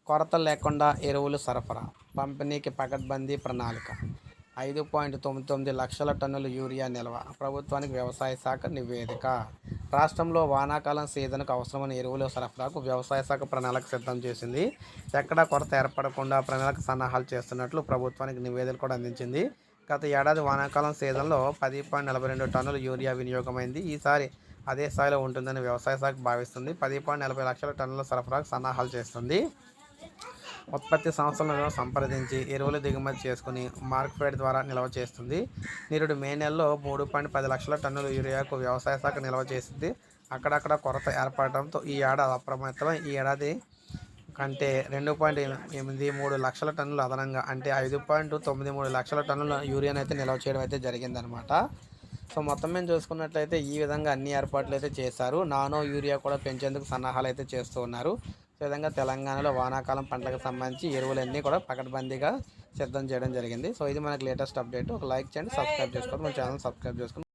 కొరత లేకుండా ఎరువులు సరఫరా, పంపిణీకి పకడ్బందీ ప్రణాళిక. 5.99 లక్షల టన్నుల యూరియా నిల్వ ప్రభుత్వానికి వ్యవసాయ శాఖ నివేదిక. రాష్ట్రంలో వానాకాలం సీజన్కు అవసరమైన ఎరువుల సరఫరాకు వ్యవసాయ శాఖ ప్రణాళిక సిద్ధం చేసింది. ఎక్కడా కొరత ఏర్పడకుండా ప్రణాళిక సన్నాహాలు చేస్తున్నట్లు ప్రభుత్వానికి నివేదిక కూడా అందించింది. గత ఏడాది వానాకాలం సీజన్లో 10.42 టన్నుల యూరియా వినియోగమైంది. ఈసారి అదే స్థాయిలో ఉంటుందని వ్యవసాయ శాఖ భావిస్తుంది. 10.40 లక్షల టన్నుల సరఫరాకు సన్నాహాలు చేస్తుంది. ఉత్పత్తి సంస్థలను సంప్రదించి ఎరువులు దిగుమతి చేసుకుని మార్కెట్ ద్వారా నిల్వ చేస్తుంది. నిరుడు మే నెలలో 3.10 లక్షల టన్నుల యూరియాకు వ్యవసాయ శాఖ నిల్వ చేసింది. అక్కడక్కడ కొరత ఏర్పడటంతో ఈ ఏడాది అప్రమత్తమై ఈ ఏడాది కంటే 2.83 లక్షల టన్నులు అదనంగా అంటే 5.93 లక్షల టన్నుల యూరియాను అయితే నిల్వ చేయడం అయితే జరిగిందనమాట. సో మొత్తం మేము చూసుకున్నట్లయితే ఈ విధంగా అన్ని ఏర్పాట్లు అయితే చేశారు. నానో యూరియా కూడా పెంచేందుకు సన్నాహాలు అయితే చేస్తూ ఉన్నారు. ఈ విధంగా తెలంగాణలో వానాకాలం పంటలకు సంబంధించి ఎరువులన్నీ కూడా పకడ్బందీగా సిద్ధం చేయడం జరిగింది. సో ఇది మనకి లేటెస్ట్ అప్డేట్. ఒక లైక్ చేయండి, సబ్స్క్రైబ్ చేసుకోండి, మన ఛానల్ సబ్స్క్రైబ్ చేసుకోండి.